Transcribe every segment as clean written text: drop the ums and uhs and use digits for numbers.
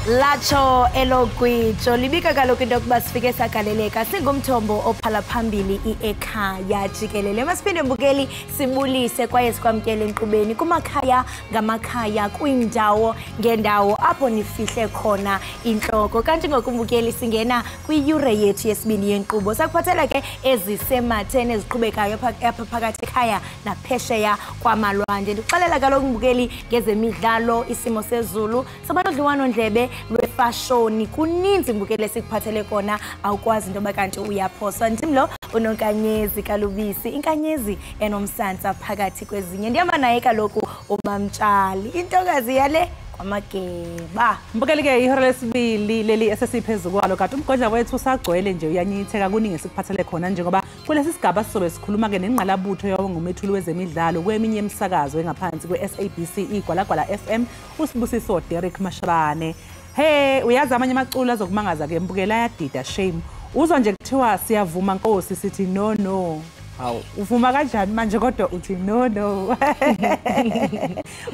Lacho elogwijo libika kaloku into yokuba sifike sagaleleka singumthombo ophala phambili Ekhaya Jikelele. Masiphinde mbukeli sibulise kwaye sikwamkele enkqubeni kumakhaya ngamakhaya kwindawo ngendawo apho nifihle khona inhloko. Kanti ngokumbukeli singena kwiyure yethu yesibini yenkqubo. Sakuphathela ke ezisematheni eziqhubekayo apha phakathi ekhaya naphesheya kwamalwandle. Ndixelela kaloku mbukeli ngezemidlalo, isimo sezulu, sabanodliwano-ndlebe lwefashoni. Kuninzi mbukele sikuphathele kona, awukwazi into yoba kanti uyaphosa. Ndimlo unonkanyezi kalubisi, inkanyezi enomsantsa phakathi kwezinye. Ndihamba naye kaloku uMamtshali, intokazi yale kwamageba. Mbukeli ke ihora lesibili leli esesiphezu kwalo, kanti umgodla wethu usagcwele nje, uyanyitheka kuningi sikuphathele khona njengoba kulesi sigaba sizobe sikhuluma ke nengqalabutho yawongumethuli wezemidlalo kweminye emsakazo engaphansi kwe-SABC igwalagwala FM usibusiso Derek Mashabane. Hey, uyazi amanye amaculo azokumangaza ke mbukela ayadida shame. Uzwa nje kuthiwa siyavuma Nkosi sithi no. Hawu, uvuma kanjani manje kodwa uthi no.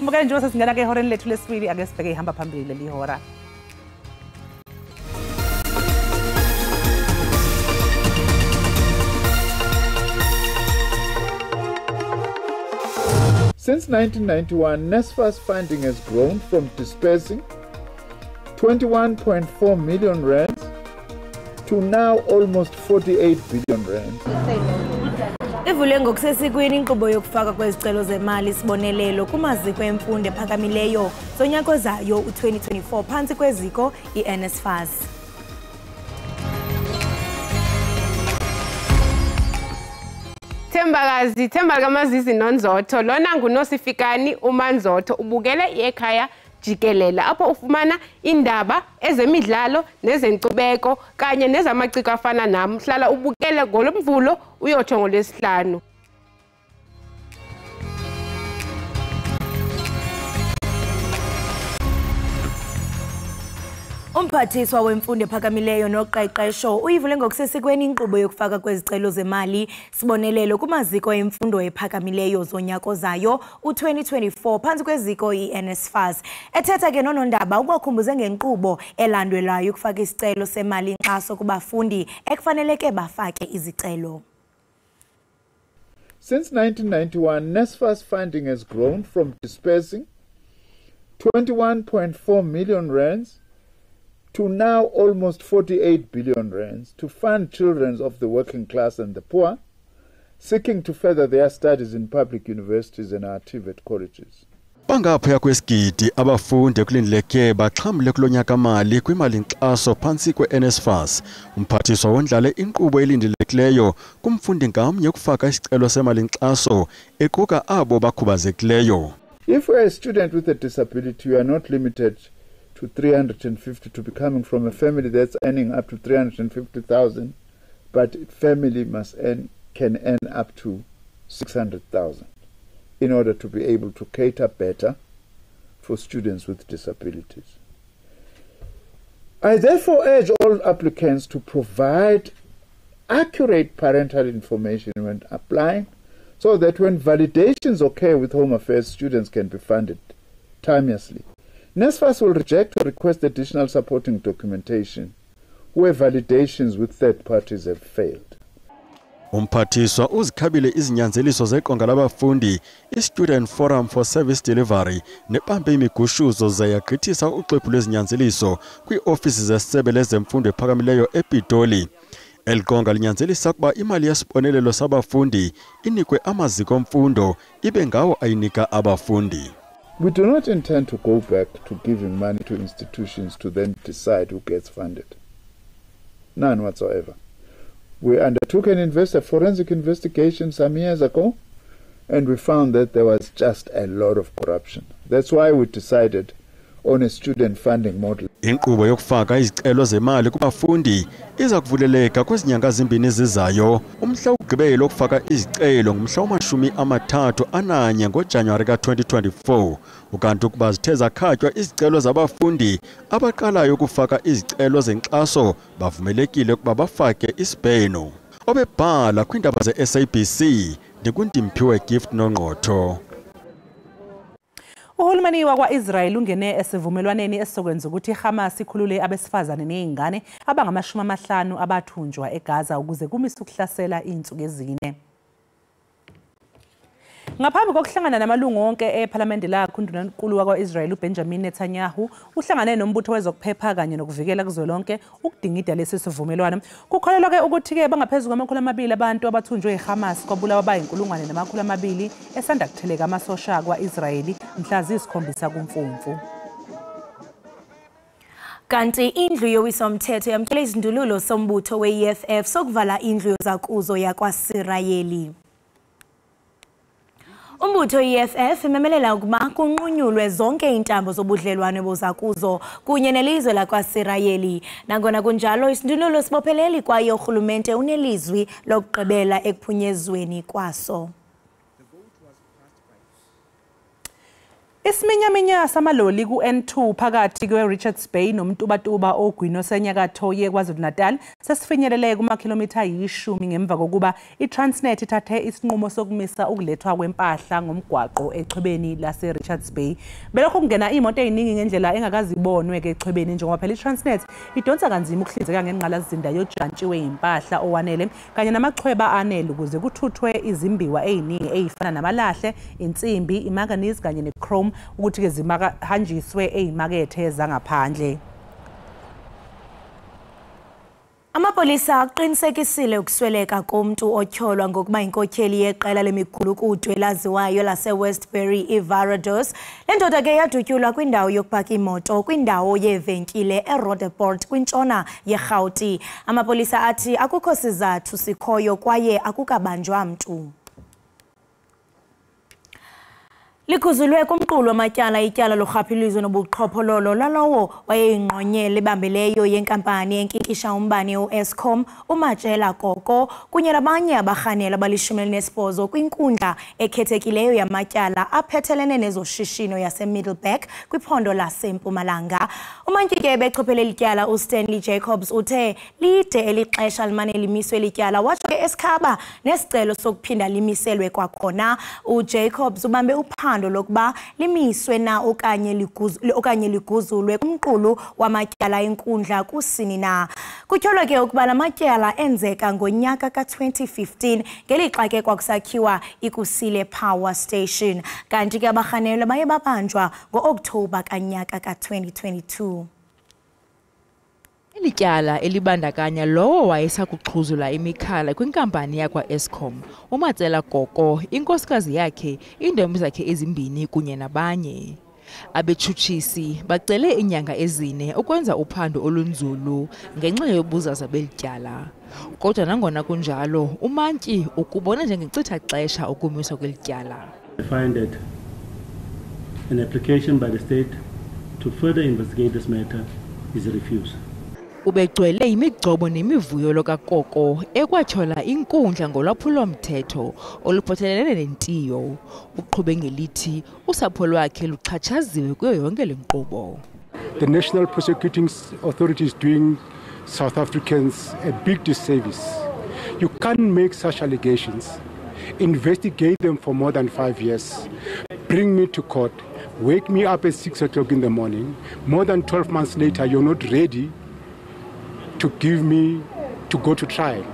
Mbukela nje sesingena ke ihoreni lethu lesibili, ake sibheke ihamba phambili leli hora. Since 1991, NSFAS funding has grown from dispersing 21.4 million rands to now almost 48 billion rands. Ivule ngokusesikweni inkqubo yokufaka kwezicelo zemali sibonelelo kumaziko emfundo ephakamileyo zonyaka ozayo u-2024 phantsi kweziko i-NSFAS. Themba kamazizi nonzotho lona nguNosifikani uManzotho ubukele iEkhaya Jikelele apho ufumana indaba ezemidlalo nezenkcubeko kanye nezamaciko afana nami. Hlala ubukele ngolomvulo uyotsho ngolwesihlanu. Umphathiswa wemfundo ephakamileyo noqeqesho uyivule ngokusesikweni inkqubo yokufaka kwezicelo zemali sibonelelo kumaziko emfundo ephakamileyo zonyaka ozayo u-2024 phantsi kweziko i-NSFAS. Ethetha ke nonondaba ukwakhumbuze ngenkqubo elandelayo ukufaka isicelo semali inkxaso kubafundi ekufaneleke bafake izicelo. Since 1991, NSFAS funding has grown from dispersing 21.4 million rands to now almost 48 billion rands to fund children of the working class and the poor seeking to further their studies in public universities and our TVET colleges. Bangaphaya kwesigidi abafundi kulindeleke baxhamle kulonyaka mali kwimali inkxaso phantsi kwe-NSFAS. Umphathiswa wondlale inkqubo elindelekileyo kumfundi ngamnye ukufaka isicelo semali inkxaso equka abo bakhubazekileyo. If you are a student with a disability, you are not limited to 350 to be coming from a family that's earning up to 350,000, but family can earn up to 600,000 in order to be able to cater better for students with disabilities. I therefore urge all applicants to provide accurate parental information when applying so that when validations occur with Home Affairs, students can be funded timeously. NSFAS will reject or request additional supporting documentation where validations with third parties have failed. Umphathiswa uzikhabile izinyanzeliso zeqonga labafundi i-Student Forum for Service Delivery nebambe imigushuzo zayagqithisa uxwebhu lwezinyanzeliso kwii-ofisi zesebe lezemfundo ephakamileyo ePitoli. Elqonga linyanzelisa ukuba imali yesibonelelo sabafundi inikwe amaziko mfundo ibe ngawo ayinika abafundi. We do not intend to go back to giving money to institutions to then decide who gets funded. None whatsoever. We undertook a forensic investigation some years ago, and we found that there was just a lot of corruption. That's why we decided on a student funding model. Inkqubo yokufaka izicelo zemali kubafundi iza kuvuleleka kwezinyanga ezimbini ezizayo. Umhla wokugqibela ukufaka izicelo ngumhla wama-31 ngoJanuwari ka-2024. Ukanti ukuba zithe zakhatywa izicelo zabafundi abaqalayo ukufaka izicelo zenkxaso bavumelekile ukuba bafake isibheno. Obebhala kwiindaba ze-SABC ndikuNdimphiwe Gift Nongqotho. Uhulumeni wakwa-Israel ungene esivumelwaneni esizokwenza ukuthi iHamas ikhulule abesifazane nezingane abangama-50 abathunjwa eGaza ukuze kumise ukuhlasela izinsuku ezine. Ngaphambi kokuhlangana namalungu onke ePhalamende lakhe uNdunankulu wakwa-Israel uBenjamin Netanyahu uhlangane nombutho wezokuphepha kanye nokuvikela kuzwelonke ukudingida lesi sivumelwano. Kukholelwa ke ukuthi bangaphezulu kwama-200 abantu abathunjwe iHamas kwabulawa abayi-200 esanda kutheleka amasosha kwa-Israyeli mhla ziyisi-7 kuMfumfu. Kanti indlu yowisomthetho yamkela izindululo sombutho we-EFF sokuvala indlu yozakuzo yakwaSirayeli. Umbutho we-EFF imemelela ukuba kunqunyulwe zonke intambo zobudlelwane bozakuzo kunye nelizwe lakwaSirayeli. Nangona kunjalo isindululo sibopheleli kwaye urhulumente unelizwi lokugqibela ekuphunyezweni kwaso. Isiminyaminya samaloli ku-N2 phakathi kwe-Richards Bay nomtubatuba ogwini osenyakatho yeKwaZulu-Natal sesifinyelele kumakhilomitha ayi-10 ngemva kokuba iTransnet ithathe isinqumo sokumisa ukulethwa kwempahla ngomgwaqo echwebeni lase-Richards Bay. Belokho kungena imoto eziningi ngendlela engakazibonwe echwebeni njengoba phela iTransnet idonsa kanzima ukuhlinzeka ngenqalasizinda yojantshiwe impahla owanele kanye namachweba anele ukuze kuthuthwe izimbiwa eziningi ezifana namalahle, insimbi, imanganese kanye nechrome ukuthi ke zimahanjiswe ezimakethe zangaphandle. Amapolisa aqinisekisile ukusweleka komuntu otyholwa ngokuba inkokheli yeqela lemigulukudu elaziwayo laseWestbury iVarados. Le ndoda ke yadutyulwa kwindawo yokupaka imoto kwindawo yevenkile eRoodeport kwintshona yeRhawuti. Amapolisa athi akukho sizathu sikhoyo kwaye akukabanjwa mntu. Likhuzulwe kumqulu wamatyala ityala lorhwaphilizo nobuqhophololo lalowo wayeyingqonyela ebambileyo yenkampani enkinkisha umbane uEskom uMajela Koko kunye nabanye abarhanela abali-18 kwinkundla ekhethekileyo yamatyala aphethelene nezoshishino yaseMiddleburg kwiphondo laseMpumalanga. Umankike bechophelele ityala uStanley Jacobs uthe lide elixesha limane limiswe lityala watsho ke esikhaba nesicelo sokuphinda limiselwe kwakhona. uJacobs ubambe uphando lokuba limiswe na okanye liguzulwe kumqulu wamatyala enkundla kusini na. Kutyholwa ke ukuba lamatyala enzeka ngonyaka ka-2015 ngelixa ke kwakusakhiwa iKusile Power Station, kanti ke abarhanelwa baye babanjwa ngo-Okthobha kanyaka ka-2022. Elityala elibandakanya lowo wayesakuxhuzula imikhala kwinkampani yakwa-Eskom, uMajela Koko, inkosikazi yakhe, iintombi zakhe ezimbini kunye nabanye. Abetshutshisi bacele iinyanga ezine ukwenza uphando olunzulu ngenxa yobuzaza belityala. Kodwa nangona kunjalo, uMantyi ukubona njengenkcitha xesha ukumiswa kwelityala. I find that an application by the state to further investigate this matter is refused. Ubegcwele imigcobo nemivuyo lokaKoko ekwatyhola inkundla ngolwaphulo-mthetho oluphathelene nentiyo. Uqhube ngelithi usapho lwakhe luxhatshaziwe kuyo yonke le nkqubo. The National Prosecuting Authority is doing South Africans a big disservice. You can't make such allegations, investigate them for more than 5 years, bring me to court, wake me up at 6 o'clock in the morning. More than 12 months later, you're not ready to give me to go to trial.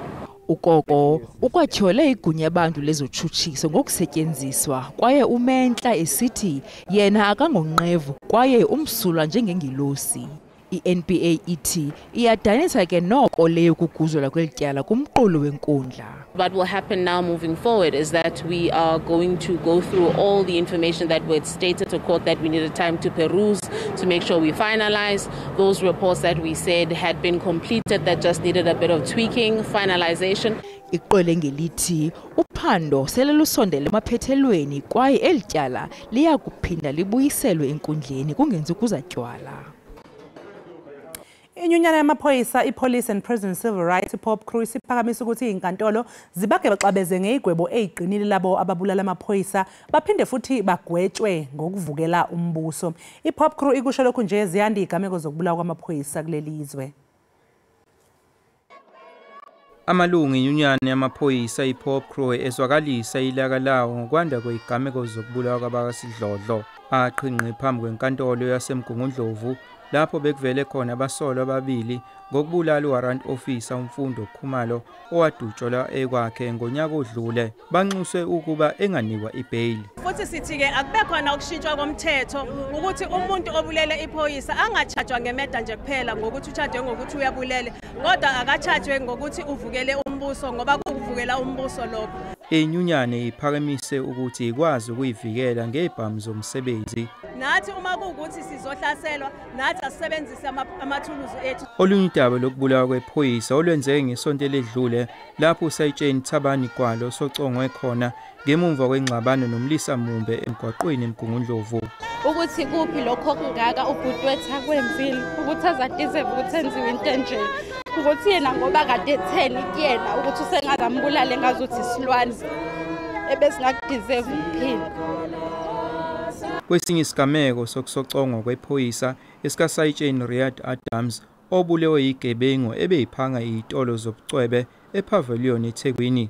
Ukoko ukwatyhole igunya abantu lezotshutshiso ngokusetyenziswa kwaye uMentla esithi yena akangonqevu kwaye umsulwa njengengilosi. I-NPA ithi iyadanisa ke noko leyo kuguzulwa kwelityala kumqulu wenkundla. What will happen now moving forward is that we are going to go through all the information that was stated to court that we needed time to peruse to make sure we finalize those reports that we said had been completed that just needed a bit of tweaking, finalization. Iqole ngelithi uphando sele lusondele emaphethelweni kwaye elityala liya kuphinda libuyiselwe enkundleni kungenzi ukuzatywala. Inyunyana yamaphoyisa iPolice and Prison Civil Rights iPOP crew isiphakamisa ukuthi izinkantolo zibake baxabeze ngezigwebo eziqinile labo ababulala amaphoyisa baphinde futhi bagwetshwe ngokuvukela umbuso. iPOP crew ikusho lokhu nje ziyanda igameko zokubulawa kwamaphoyisa kulelizwe. Amalungu enyunyane yamaphoyisa iPop Crew ezwakalisa ilaka lawo ngokwanda kwezigameko zokubulawa kwabakasidlodlo aqhinqe phambi kwenkantolo yasemgungundlovu lapho bekuvele khona abasolwa ababili ngokubulala uwarrant officer umfundo Khumalo owadutshelwa ekwakhe ngonyaka odlule banxuswe ukuba enganikwa ibail. Futhi sithi-ke akube khona ukushintshwa komthetho ukuthi umuntu obulele iphoyisa angachajwa ngemeda nje kuphela ngokuthi uchajwe ngokuthi uyabulele kodwa akachajwe ngokuthi uvukele umbuso ngoba kuvukela umbuso lokho. Inyunyane iphakamise ukuthi ikwazi ukuyivikela ngebhamu zomsebenzi. Nathi uma kuwukuthi sizohlaselwa nathi asisebenzise amathuluzi ethu. Olunye udaba lokubulawa kwephoyisa olwenzeke ngesonto ledlule lapho uSayitsheni Thabani Gwalo socongwe khona ngemumva kwengxabano nomlisa Mumbe emgwaqweni eMgungundlovu. Ukuthi kuphi lokho kungaka ubhutwetha kwemvili ukuthi azadeserve ukuthi enziwe into enje ukuthi yena ngoba kade etheni kuyena ukuthi usengazambulale ngazuthi isilwane ebesingakudeserve ukuphila. Kwesinye isigameko sokusocongwa kwephoyisa esikaSayitsheni Riyad Adams obulewe yigebengu ebeyiphanga izitolo zobucwebe ePavilion eThekwini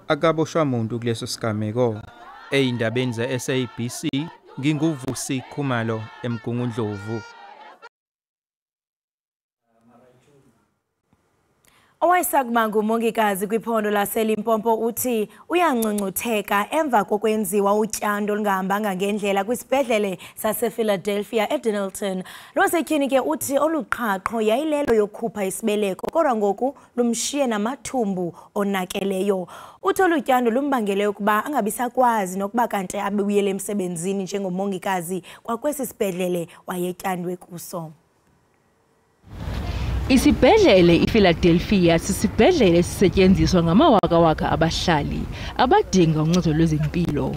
akaboshwa muntu kuleso sigameko. Eyindabeni ze-SABC nginguvusi Khumalo eMgungundlovu. Owayesakuba ngumongikazi kwiphondo laseLimpopo uthi uyancuncutheka emva kokwenziwa utyando olungahambanga ngendlela kwisibhedlele sasePhiladelphia eDenelton. Losetyhini ke uthi oluqhaqho yayilelo yokukhupha isibeleko kodwa ngoku lumshiye namathumbu onakeleyo. Uthi olutyando lumbangele ukuba angabisakwazi nokuba kanti abuyele emsebenzini njengomongikazi kwakwesi sibhedlele wayetyandwe kuso. Isibhedlele iPhiladelphia sisibhedlele esisetyenziswa ngamawakawaka abahlali abadinga uncedo lwezempilo.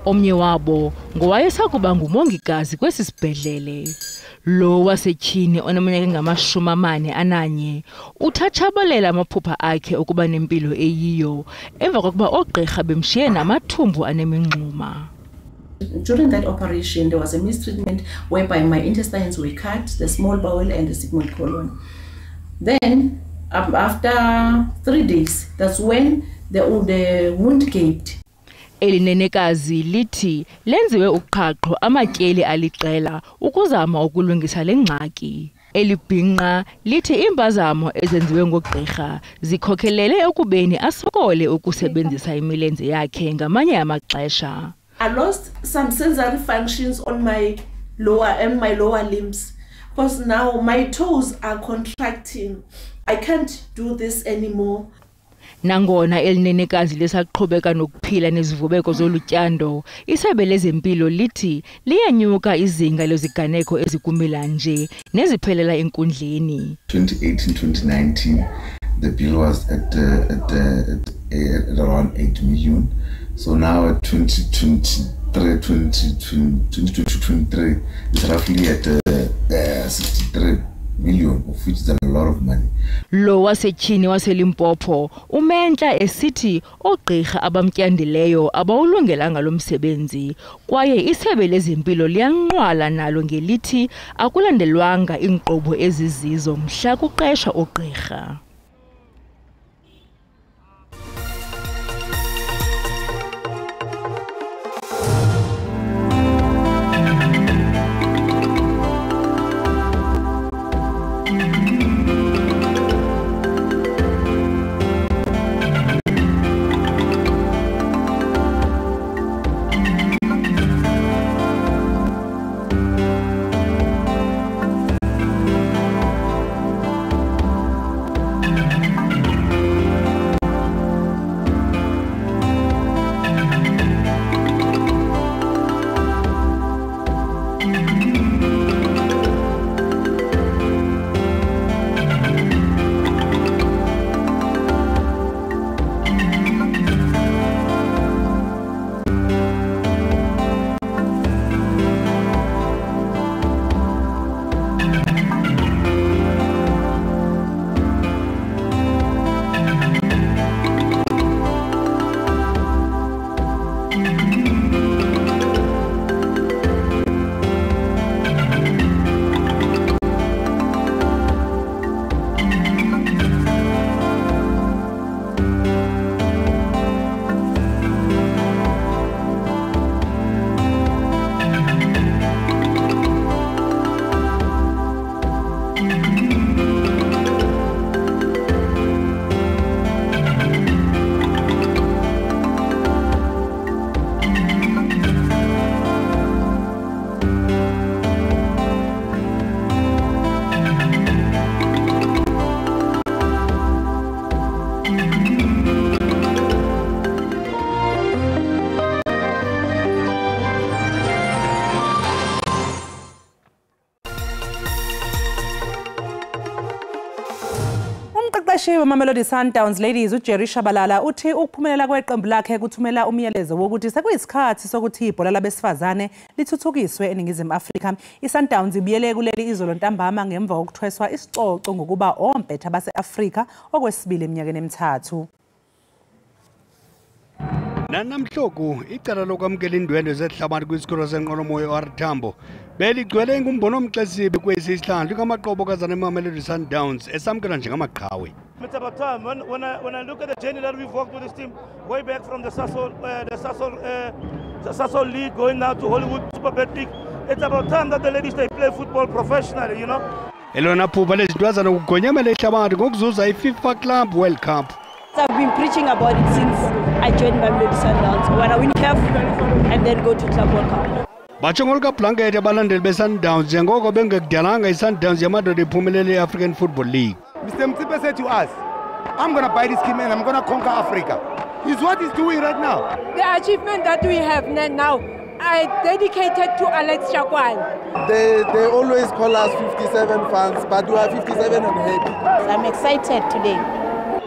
Omnye wabo ngowayesakuba ngumongikazi kwesi sibhedlele. Lo wasetyhini oneminyaka engama-41 uthatshabalela amaphupha akhe okuba nempilo eyiyo emva kokuba oogqirha bemshiye namathumbu anemingxuma. During that operation, there was a mistreatment whereby my intestines were cut, the small bowel and the sigmoid colon. Then, after 3 days, that's when the wound gaped. Elinenekazi lithi lenziwe uqhaqho amatyeli aliqela ukuzama ukulungisa lengxaki. Elibhinqa lithi impazamo ezenziwe ngogqirha zikhokhelele ekubeni asokole ukusebenzisa imilenze yakhe ngamanye amaxesha. I lost some sensory functions on my lower limbs because now my toes are contracting. I can't do this anymore. Nangona elinenekazi lesaqhubeka nokuphila nezivubeko zolutyando, isebe lezempilo lithi liyanyuka izinga leziganeko ezikumila nje neziphelela enkundleni. 2018-2019 the bill was at around 8 million. So now at 2023 it's roughly at 63 million, of which is a lot of money. Lo wasetyhini waseLimpopo umentla esithi oogqirha abamtyandileyo abawulungelanga lo msebenzi kwaye isebe lezempilo liyanqwala nalo ngelithi akulandelwanga inkqubo ezizizo mhla kuqeshwa oogqirha. Umqeqeshi weMamelodi Sundowns ladies uJerry Shabalala uthi ukuphumelela kweqembu lakhe kuthumela umyalezo wokuthi sekuyisikhathi sokuthi ibhola labesifazane lithuthukiswe eNingizimu Afrika. ISundowns ibiyele kuleli izolo ntambama ngemva kokuthweswa isicoco ngokuba ompetha base-Afrika okwesibili eminyakeni emithathu. Nanamhloku icala lokwamukela indwendwe zehlabathi kwisikolo senqolomoya OR Tambo beligcwele ngumbono omxesibe kwesihlandlo kamaqobo kazana eMamelodi Sundowns esamkela njengamaqhawe. It's about time when I look at the journey that we've walked with this team way back from the Sasol League going now to Hollywood Superbet League. It's about time that the ladies they play football professionally, you know. Elona phupha lezintwazana ukugonyamela ihlabathi ngokuzuza iFIFA Club World Cup. I've been preaching about it since I joined Mamelodi Sundowns. When I win CAF and then go to Club World Cup. Bachongolka blanket abalandeli beSundowns njengoko bengekudalanga iSundowns yamadoda iphumelele iAfrican Football League. Mr. Mtsipe said to us, I'm going to buy this team and I'm going to conquer Africa. It's what he's doing right now. The achievement that we have now, I dedicated to Alex Chakwan. They always call us 57 fans, but we are 57 and happy. I'm excited today.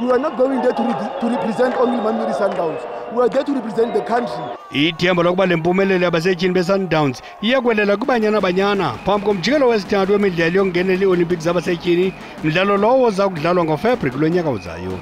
We are not going there to represent only Mamelodi Sundowns. We are there to represent the country. Ithemba lokuba lempumelelo yabasetyhini beSundowns iyakwelela kubanyana phambi komjikelo wesithathu wemidlalo yongenela iOlympics zabasetyhini mdlalo lowo uza kudlalwa ngoFebruary kulo nyaka uzayo.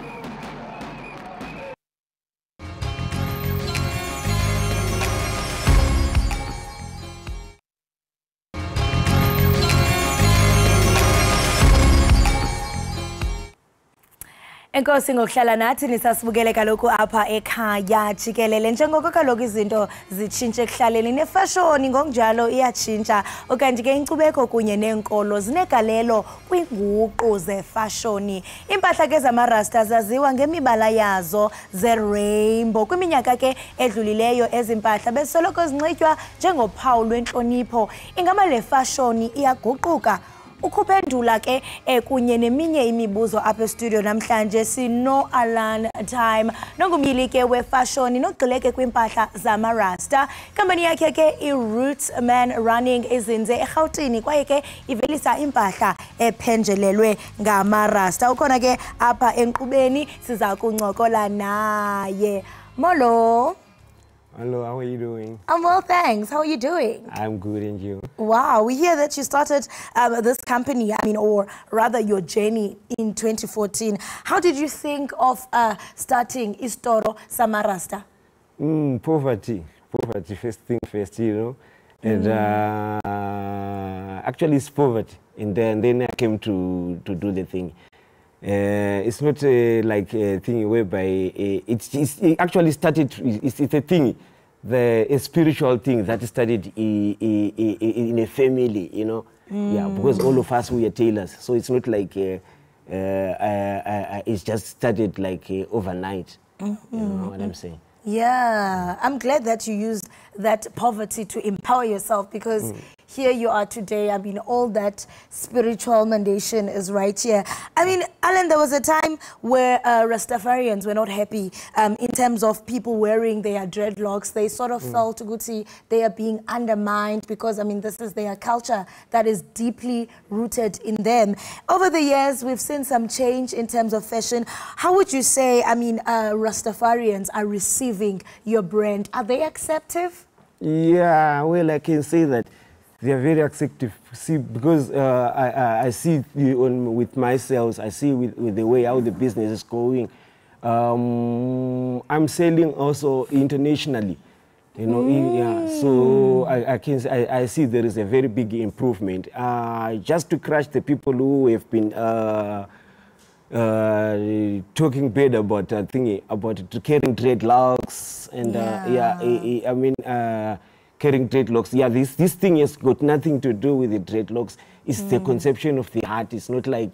Enkosi ngokuhlala nathi nisasibukele kaloku apha ekhaya jikelele njengoko kaloku izinto zitshintshe kuhlaleni nefashoni ngokunjalo iyatshintsha okanye ke inkcubeko kunye nenkolo zinegalelo kwinguqu zefashoni. Impahla ke zamarasta zaziwa ngemibala yazo ze-rainbow kwiminyaka ke edlulileyo ezimpahla besoloko zinxitywa njengophawu lwentlonipho. Ingaba le fashoni iyaguquka? Ukuphendula ke kunye neminye imibuzo apha studio namhlanje sino Alan Time nongumyili ke wefashoni nogxileke kwimpahla zamarasta. Company yakhe ke iRoots Man Running izinze eGauteng kwaye ke ivelisa impahla ephenjelelwe ngamarasta. Ukhona ke apha enkqubeni siza kuncokola naye. Molo. Hello, how are you doing? I'm well, thanks. How are you doing? I'm good, and you? Wow, we hear that you started this company, or rather your journey in 2014. How did you think of starting Istoro Samarasta? Poverty, first thing first, you know. And actually it's poverty, and then I came to do the thing. It's not like a thing whereby it actually started. It's a thing, a spiritual thing that started in a family, you know. Yeah, because all of us we are tailors, so it's not like it's just started like overnight. You know what I'm saying? Yeah, I'm glad that you used that poverty to empower yourself because here you are today. I mean, all that spiritual mandation is right here. I mean, Alan, there was a time where Rastafarians were not happy in terms of people wearing their dreadlocks. They sort of felt Guti, they are being undermined because, I mean, this is their culture that is deeply rooted in them. Over the years, we've seen some change in terms of fashion. How would you say, I mean, Rastafarians are receiving your brand? Are they acceptive? Yeah, well, I can say that they are very accepting. See, because I see with myself, I see with the way how the business is going. I'm selling also internationally, you know. So I see there is a very big improvement. Just to crush the people who have been talking bad about carrying dreadlocks and I mean. Carrying dreadlocks. Yeah, this thing has got nothing to do with the dreadlocks. It's the conception of the heart. It's not like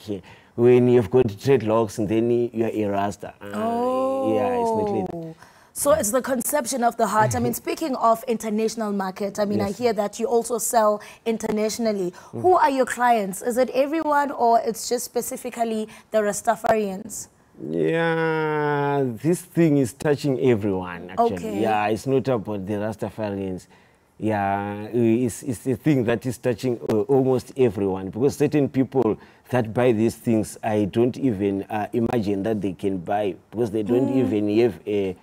when you've got dreadlocks and then you're a Rasta. Yeah, it's not like that. So it's the conception of the heart. I mean, speaking of international market, I mean, I hear that you also sell internationally. Who are your clients? Is it everyone or it's just specifically the Rastafarians? Yeah, this thing is touching everyone, actually. Okay. Yeah, it's not about the Rastafarians. yeah, it's a thing that is touching almost everyone, because certain people that buy these things, I don't even imagine that they can buy, because they don't even have a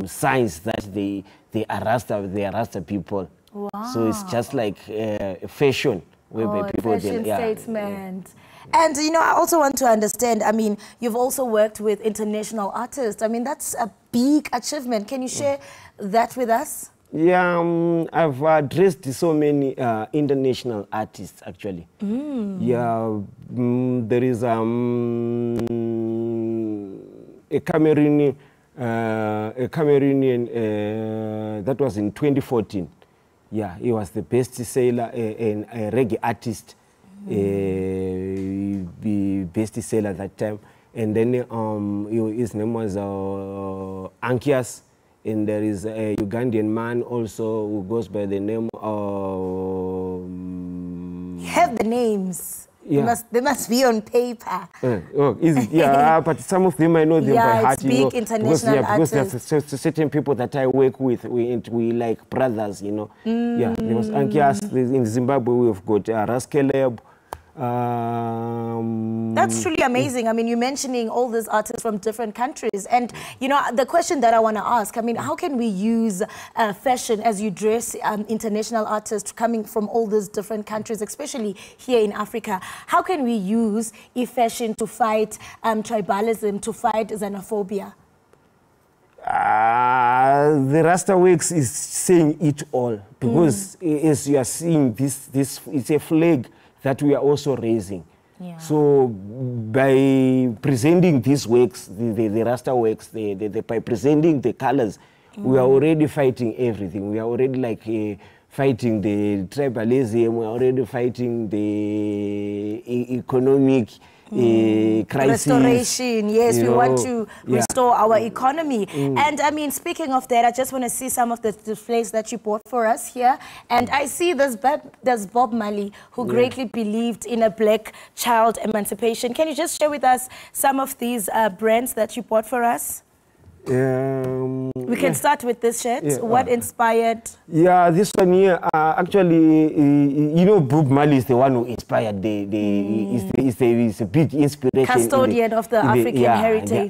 signs that they are Rasta people. Wow. So it's just like a fashion whereby people fashion then, statement. And you know, I also want to understand, I mean, you've also worked with international artists. I mean, that's a big achievement. Can you share that with us? Yeah, I've addressed so many international artists actually. Yeah, there is a Cameroonian that was in 2014. Yeah, he was the best seller and a reggae artist, the best seller that time. And then his name was Ankias. And there is a Ugandan man also who goes by the name of... You have the names. Yeah. They must be on paper. Yeah, but some of them I know them by heart. It's big international because artists. there's certain people that I work with, we like brothers, you know. Yeah, there was Ankias. In Zimbabwe we've got Raskeleb. That's truly amazing. I mean, you're mentioning all these artists from different countries. And, you know, the question that I want to ask, I mean, how can we use fashion as you dress international artists coming from all these different countries, especially here in Africa? How can we use fashion to fight tribalism, to fight xenophobia? The Rasta Works is saying it all, because as you are seeing, this it's a flag that we are also raising. Yeah. So by presenting these works, the Rasta Works, by presenting the colors, we are already fighting everything. We are already like fighting the tribalism, we are already fighting the economic crisis. Restoration, yes, we want to restore our economy. And I mean, speaking of that, I just want to see some of the displays that you bought for us here. And I see there's Bob Marley, who greatly believed in a black child emancipation. Can you just share with us some of these brands that you bought for us? We can start with this shirt. What inspired? Yeah, this one here, actually, you know, Bob Marley is the one who inspired is a big inspiration. Custodian of the African heritage.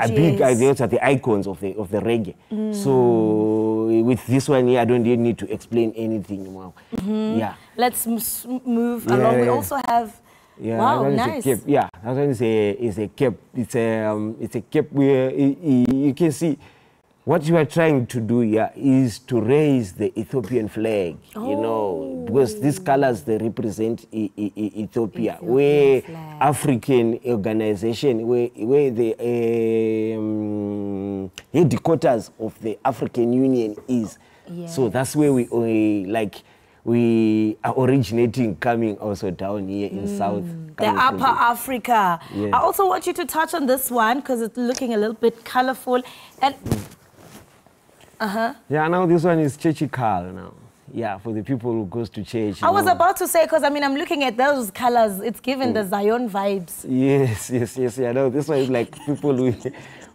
Those are the icons of the reggae. So with this one here, I don't really need to explain anything more. Yeah. Let's move along. We also have. Yeah, wow, nice. That one is a cap. It's a cap where you can see what you are trying to do here is to raise the Ethiopian flag, you know, because these colors, they represent Ethiopia, where flag. African organization, where the headquarters of the African Union is. Yes. So that's where we are originating, coming also down here in South. The Upper Africa. Yes. I also want you to touch on this one because it's looking a little bit colorful. And yeah, now this one is churchical now. Yeah, for the people who goes to church. I was about to say, because I mean, I'm looking at those colors. It's given the Zion vibes. Yes. Yeah, no, this one is like people who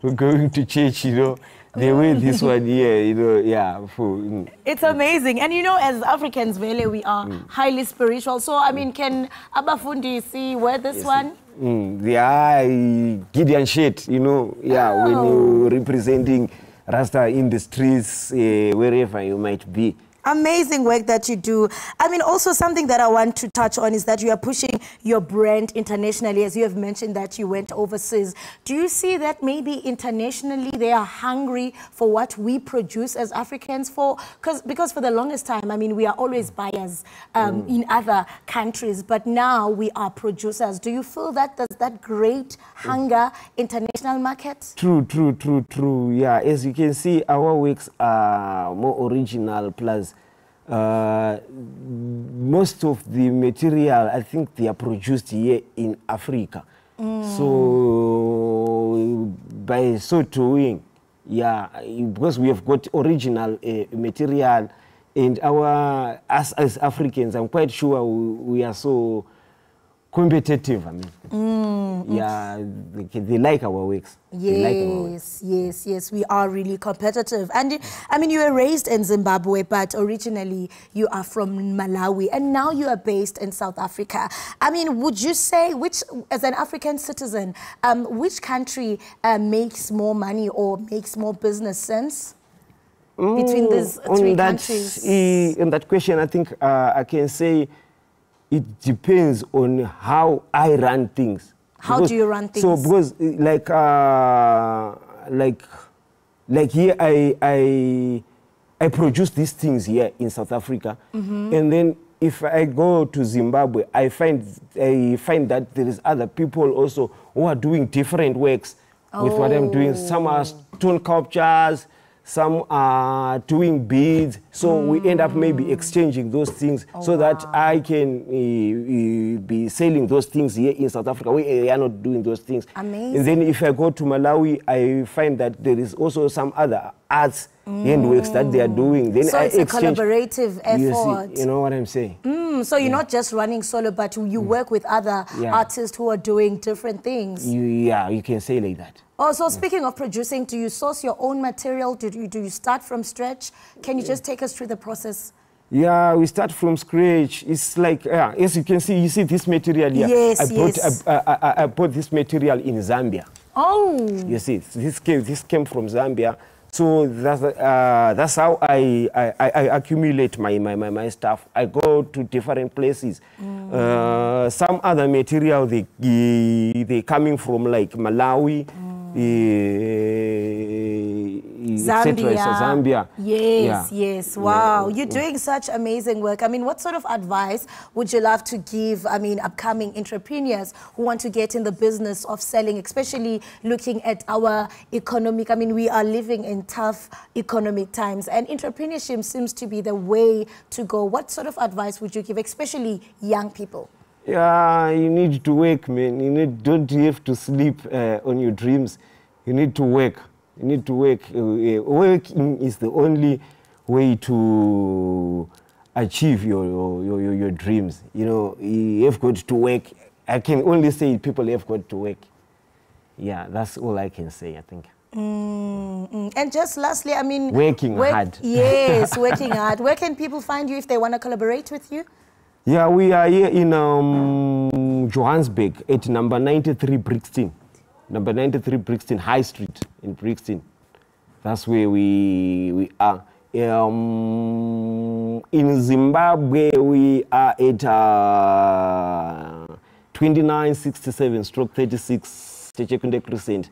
are going to church, you know. They wear this one here, you know, yeah. It's amazing. And you know, as Africans, really, we are highly spiritual. So, I mean, can Abafundi wear this one? Yeah, Gideon shit, you know, yeah, when you're representing Rasta in the streets, wherever you might be. Amazing work that you do. I mean, also something that I want to touch on is that you are pushing your brand internationally, as you have mentioned that you went overseas. Do you see that maybe internationally they are hungry for what we produce as Africans? Because for the longest time, I mean, we are always buyers in other countries, but now we are producers. Do you feel that there's that great hunger international market? True. Yeah, as you can see, our works are more original, plus most of the material, I think they are produced here in Africa. So by so doing, yeah, because we have got original material, and as Africans, I'm quite sure we are so competitive. I mean, yeah, they like our works. Yes, we are really competitive. And I mean, you were raised in Zimbabwe, but originally you are from Malawi, and now you are based in South Africa. I mean, would you say, as an African citizen, which country makes more money or makes more business sense between these three countries? In that question, I think I can say it depends on how I run things. How do you run things? So because like here I produce these things here in South Africa, and then if I go to Zimbabwe, I find that there is other people also who are doing different works with what I'm doing. Some are stone sculptures, some are doing beads, so we end up maybe exchanging those things so that I can be selling those things here in South Africa. We are not doing those things. Amazing. And then if I go to Malawi, I find that there is also some other arts handworks that they are doing. Then so it's a collaborative effort. You know what I'm saying? So you're not just running solo, but you work with other artists who are doing different things. You can say like that. Also, speaking of producing, do you source your own material? Do you start from scratch? Can you just take us through the process? Yeah, we start from scratch. It's like, as you can see, you see this material here. Yes, I bought this material in Zambia. Oh. You see, this came from Zambia. So that's how I accumulate my stuff. I go to different places. Some other material, they coming from like Malawi, Zambia. Yes. Wow, you're doing such amazing work. I mean, what sort of advice would you love to give, I mean, upcoming entrepreneurs who want to get in the business of selling, especially looking at our economic, I mean, we are living in tough economic times, and entrepreneurship seems to be the way to go. What sort of advice would you give, especially young people? Yeah, you need to work, man. Don't have to sleep on your dreams. You need to work. You need to work. Working is the only way to achieve your dreams. You know, you have got to work. I can only say people have got to work. Yeah, that's all I can say, I think. And just lastly, I mean... Working hard. Yes, working hard. Where can people find you if they want to collaborate with you? Yeah, we are here in Johannesburg at number 93 Brixton. Number 93 Brixton, High Street in Brixton. That's where we are. In Zimbabwe, we are at 2967/36 Chechekunde Crescent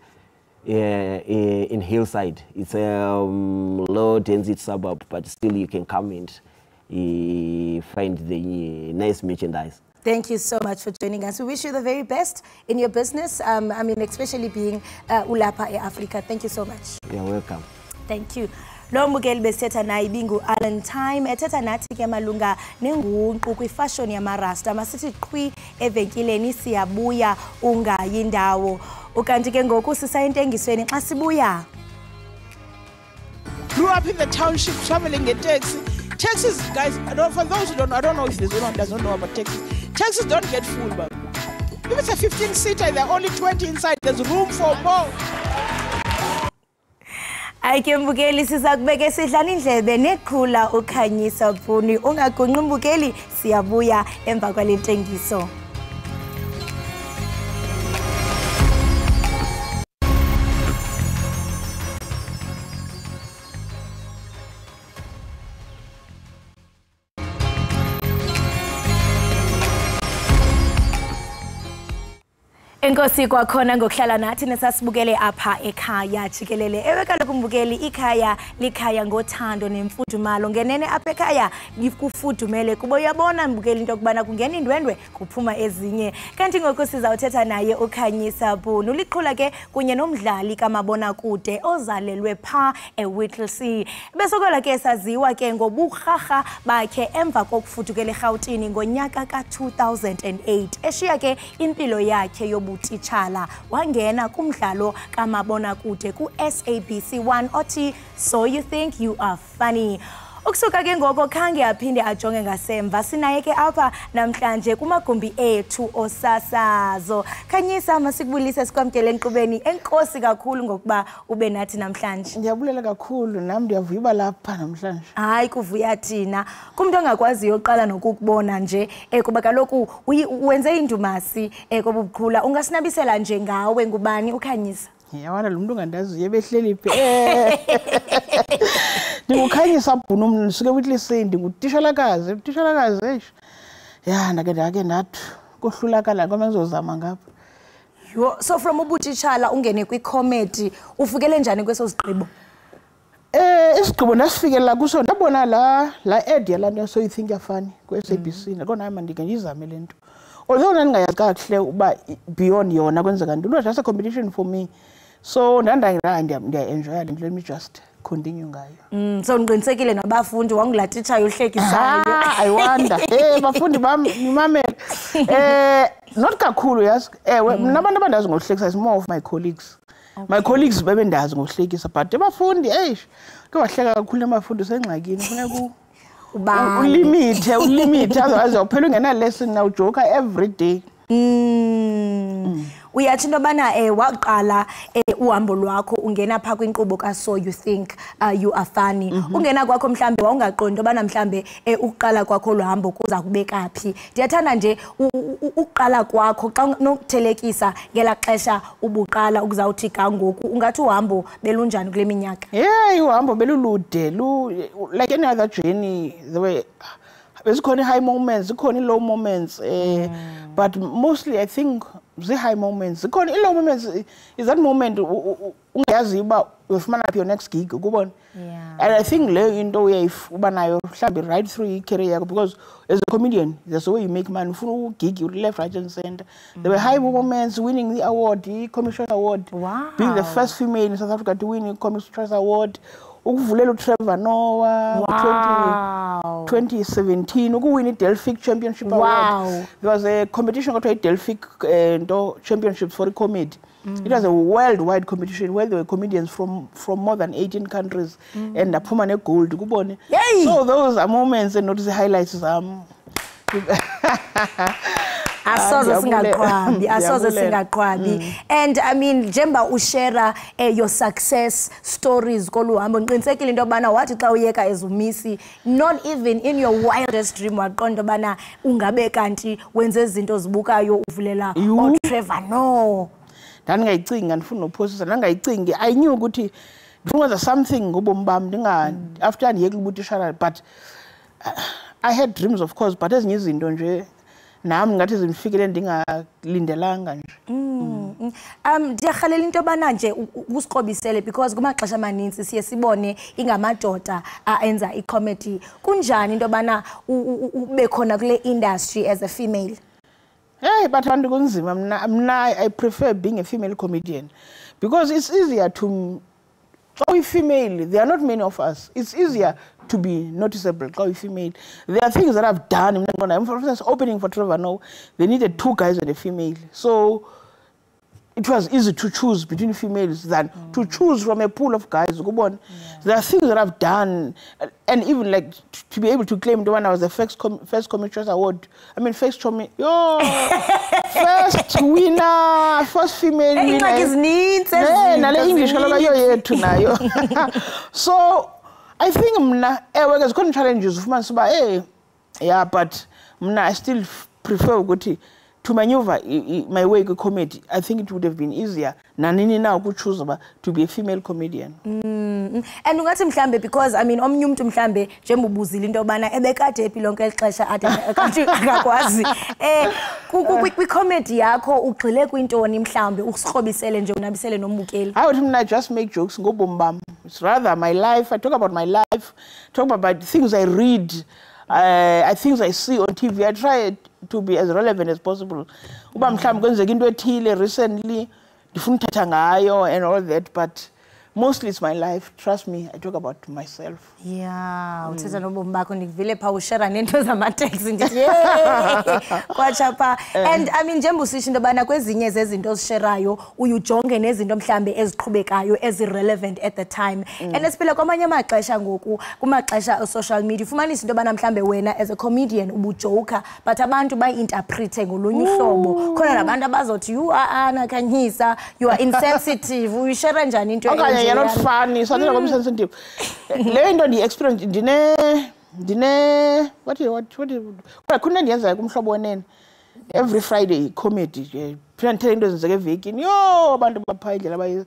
in Hillside. It's a low density suburb, but still you can come and find the nice merchandise. Thank you so much for joining us. We wish you the very best in your business. I mean, especially being ulapa Africa. Thank you so much. You're welcome. Thank you. Lo mbukeli besetha naye bingu Alan Time ethetha nathi ke malunga nengunqu kwifashion yamarasta masithi qhwi evenkileni siyabuya ungayindawo ukanti ke ngoku sisayentengisweni xa sibuya. Grew up in the township traveling in taxi. Taxis, guys, for those who don't know, I don't know if there's anyone who does not know about taxis. Taxis don't get full, but if it's a 15-seater, there are only 20 inside. There's room for more. Ayike mbukeli sizakubeke sidlana indlebe neqhula ukhanyisa Phuni ungagonqi mbukeli siyabuya emva kwale ntengiso. Enkosi kwakhona ngokuhlala nathi nesasibukele apha ekhaya Jikelele. Ewe kaloku mbukeli ikhaya likhaya ngothando nemfudumalo ngenene apha ekhaya kufudumele kubo uyabona mbukeli into kubana kungena indwendwe kuphuma ezinye. Kanti ngoku sizawuthetha naye ukhanyisa Phuni uliqhula ke kunye nomdlali kamabona kude ozalelwe pha eWhittlesea. Besokola ke saziwa ke ngoburharha bakhe emva kokufudukela eGauteng ngonyaka ka2008 eshiya ke impilo yakhe utitshala wangena kumdlalo kamabona kude ku SABC 1 othi So You Think You Are Funny. Ukusuka ke ngoko khange aphinde ajonge ngasemva sinaye ke apha namhlanje kumagumbi ethu osasazo. Khanyisa masikubulise sikwamkele enkqubeni. Enkosi kakhulu ngokuba ube nathi namhlanje. Ndiyabulela kakhulu nami ndiyavuya lapha namhlanje. Hayi kuvuya thina. Kumuntu ongakwaziyo oqala nokukubona nje kuba kaloku wenze indumasi kobubukhula ungasinabisela nje ngawe ngubani ukhanyisa. Yawana lo muntu ungandaziyo ebehleli phi. Ndikukhanyisa Bhuno mnisuke witlisindi ngutitshalakazi eish. Ya ndake nathi kohlulakala kwami ngizozama ngapha. Yo so from ubutitshala ungene kwi-comedy ufukele njani kweso sigqibo? Isigqibo ndasifikela kuso ndabona la ad yalanto so you think yafani ku SABC nakona hayi mandike ngizame lento. Although ndingayazi kahle uba beyond yona kwenzeka ntoni. It was just a competition for me. So ndiya-enjoy it. Let me just continue ngayo. So ngiqinisekile nabafundi wangula teacher yohlekisayo. I wonder. Bafundi bami nimamele. Not kakhulu yazi. Nabantu abandazi ngohlekisa is more of my colleagues. My colleagues bebendazi ngohlekisa but abafundi ke wahleka kakhulu abafundi sengxakini kufuneka ulimit otherwise uphela ungena lesson now joker every day. Uyathi into bana waqala uhambo lwakho ungena pha kwinkqubo ka So You Think You Are Funny. Ungena kwakho mhlambe wawungaqondi bana mhlambe ukuqala kwakho lohambo kuza kubeka phi. Ndiyathanda nje ukuqala kwakho xa nokuthelekisa ngela xesha ubuqala ukuzawuthi ka ngoku ungathi uhambo belunjani kule minyaka? Uhambo belulude like any other journey the way there's high moments, low moments, but mostly I think the high moments. The low moments is that moment ungayazi uba ufumana your next gig ukubona. And I think le into uba nayo mhlawumbe right through your career because as a comedian that's the way you make money. Ufuna gig you left right and center. There were high moments winning the award, the Commercial Award, being the first female in South Africa to win the Commercial Award. Ukuvulela Trevor Noah 2017 ukuwin Delphic Championship Award. There was a competition called Delphic Championships for comedy. It was a worldwide competition where there were comedians from more than 18 countries and aphuma ne gold kubone. So those are moments and not the highlights Asoze singaqhwabi. And I mean jemba ushare your success stories koluhambo ngiqinisekile into bana wathi xa uyeka ezumisi not even in your wildest dream waqonda bana ungabe kanti wenze izinto zibukayo uvulela Trevor no. Ndangayicinga ndifuna nophosisa ndangayicingi I knew ukuthi ndifuna something ngobomi bami after ndiyeke ubutitshala but I had dreams of course but ezinye izinto nje nami ngathi zimfikele ndingalindelanga nje. Ndiyarhalela into bana nje usiqobisele because kumaxesha amaninzi siye sibone ingamadoda enza i-comedy. Kunjani into bana ube khona kule industry as a female? But I prefer being a female comedian because it's easier to be female. There are not many of us. It's easier to be noticeable. Female. There are things that I've done. For instance, opening for Trevor Noah, they needed 2 guys and a female. So it was easy to choose between females than to choose from a pool of guys. There are things that I've done, and even like to be able to claim the one I was the first Commercial Award. I mean, first winner, first female winner. English So I think there's కొన్ని challenges ufumana uba but I still prefer to maneuver my way to comedy. I think it would have been easier nanini na ukuchoose to be a female comedian. And ungathi mhlambe because I mean omnye umuntu mhlambe njengoba ubuzile into bana ebekade ephi lonke elixesha kanti akakwazi kwi comedy yakho ugxile kwintoni mhlambe usikrobisele nje unabisele nombukeli? I would just make jokes ngobomi bami. It's rather my life. I talk about my life, talk about things I read, things I see on TV. I try to be as relevant as possible. Uba mhlawumbe kwenzeka into ethile recently ndifuna uthatha ngayo and all that, but mostly it's my life. Trust me, I talk about myself. Yeah, uthetha nobomi bakho ndikuvile pha ushare nento zama-taxi ndithi kwachapha. And I mean njengoba usisho into yobana kwezinye zezinto ozisherayo uyujonge nezinto mhlambe eziqhubekayo ezi-relevant at the time. And esiphila kwamanye amaxesha ngoku kumaxesha social media ufumanisa into yobana mhlambe wena as a comedian ubujoka but abantu bayi-interprete ngolunye uhlobo. Khona nabantu abazothi you are Khanyisa, you are insensitive, uyishare njani into okanye you're not funny, so I'm sensitive. Le nto ndi-experience ndine what khona ndiyenza kumhlobo wenene every Friday comedy phela ndithele into ezenzeka evekini yo abantu bapha indlela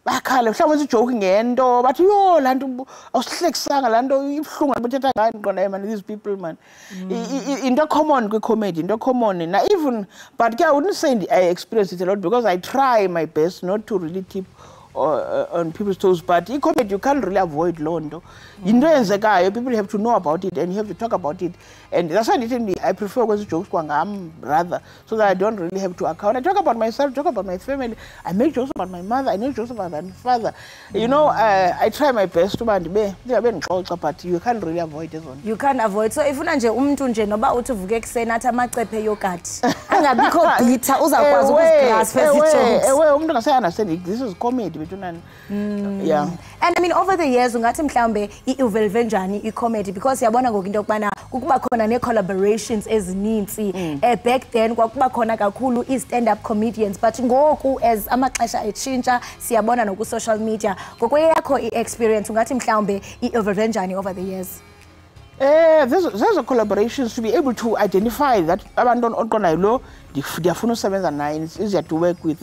bakhala mhlawumbe wenza ijoke ngento bathi yo laa nto awusihlekisanga laa nto ibuhlungu abethetha ngayo ndiqondayo man these people man into common kwi-comedy into common na even but ke I wouldn't say I experience it a lot because I try my best not to really keep on people's toes, but in comedy you can't really avoid londo. Into yenzekayo, people have to know about it and you have to talk about it, and that's why I prefer when jokes kwangam rather, so that I don't really have to account. I talk about myself, talk about my family. I make jokes about my mother. I make jokes about my father. You know, I try my best to but you can't really avoid this one. You can't avoid. So if unanje umuntu nje noba uthi uvuke ekseni athi amacephe yogurt angabikho bitter uzakwazi ukuziglass first jokes. Umuntu ngase understand this is comedy. Yeah. And I mean over the years ungathi mhlambe i-evolve njani i-comedy because yabona ngoku into yokubana kukuba khona ne-collaborations ezininzi back then kwakuba khona kakhulu i-stand-up comedians but ngoku as amaxesha etshintsha siyabona noku-social media ngokweyakho i-experience ungathi mhlambe i-evolve njani over the years? There's a collaborations to be able to identify that abantu oqonayo lo ndiyafuna usebenza naye, it's easier to work with.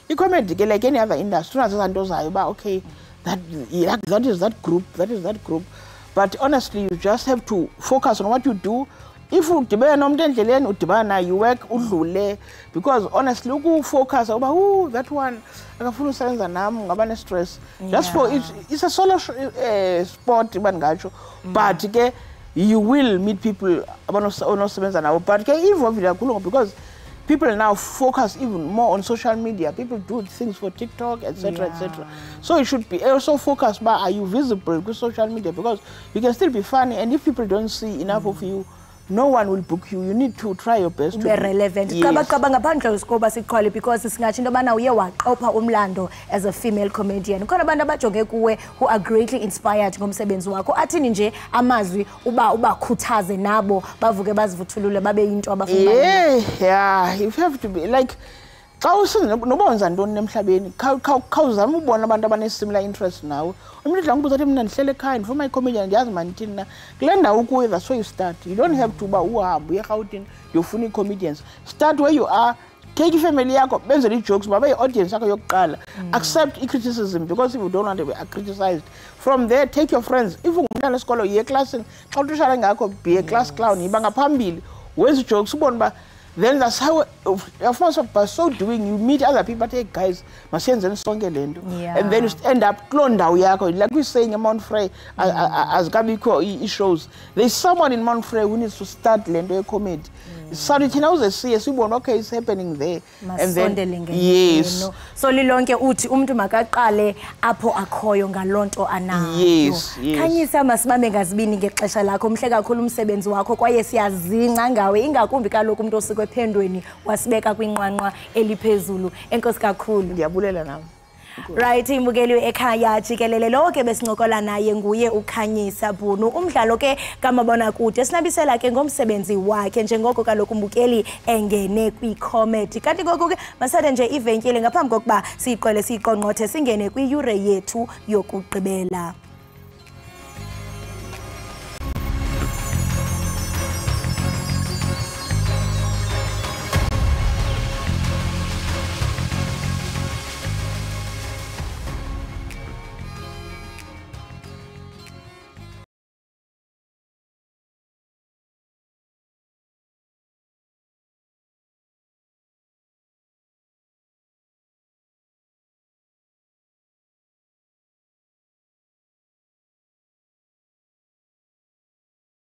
I-comedy ke like any other industry unazizanto zayo ba okay that is that group, but honestly you just have to focus on what you do. If udibana nomuntu endleleni udibana naye you work udlule, because honestly ukufocus uba that one akafuna usebenza nami ngaba ne-stress just for it's a solo sport bangatsho, but ke you will meet people onosebenza nabo, but ke evolve kakhulu because people now focus even more on social media. People do things for TikTok, etc., etc. So it should be also focused by are you visible with social media, because you can still be funny, and if people don't see enough of you, no one will book you. You need to try your best to be relevant. Cabanga ngaphandle sikoba siqhole because singathi into bana uye waqopha umlando as a female comedian. Khona abantu abajonge kuwe who are greatly inspired ngomsebenzi wakho. Athini nje amazwi ubakhuthaze nabo bavuke bazivuthulule babe into abafuna. Yeah, you have to be like xa nobenza ntoni nemhlabeni khawuzama ubona abantu abane-similar interest nawe. Umuntu udla ngokubuza athi mina ndihlele ekhaya ndifuna i-comedian ndiyazi manithini na kule ndawo ukuyo, that's where you start. You don't have to uba uhambe uye eRhawutini ndiyofuna ii-comedians. Start where you are, take ifamily yakho benzele ii-jokes babe yi-audience yakho yokuqala. Accept i-criticism because if you don't want to be criticized. From there take your friends. If ungumntana esikolo yiye eklasini xa utishara ngakho be a class clown yiba ngaphambili wenza ii-jokes ubone uba then that's how of course by so doing you meet other people, hey guys masiyenzeni sonke lento, and then you end up kuloo ndawo yakho like we saying in Mount Frey azikabikho i-shows, there's someone in Mount Frey who needs to start lento ye-comedy. Sorry thina uzesiye sibone okay it's happening there, and then yes, so lilonke uthi umuntu makaqale apho akhoyo ngalonto anayo. Yes. Khanyisa masibambe ngazibini ngexesha lakho, mhle kakhulu umsebenzi wakho kwaye siyazingca ngawe ingakumbi kaloku umuntu osikwe phendweni wasibeka kwinqwanqwa eliphezulu. Enkosi kakhulu. Ndiyabulela nami. Right, imbukeli ekhaya jikelele lo ke besincokola naye nguye uKhanyisa Bunu, umdlalo ke kamabonakude sinabisela ke ngomsebenzi wakhe njengoko kaloku umbukeli engene kwi-comedy. Kanti ngoku ke masathe nje ivenkile ngaphambi kokuba siyiqole siyiqonqothe singene kwiyure yethu yokugqibela.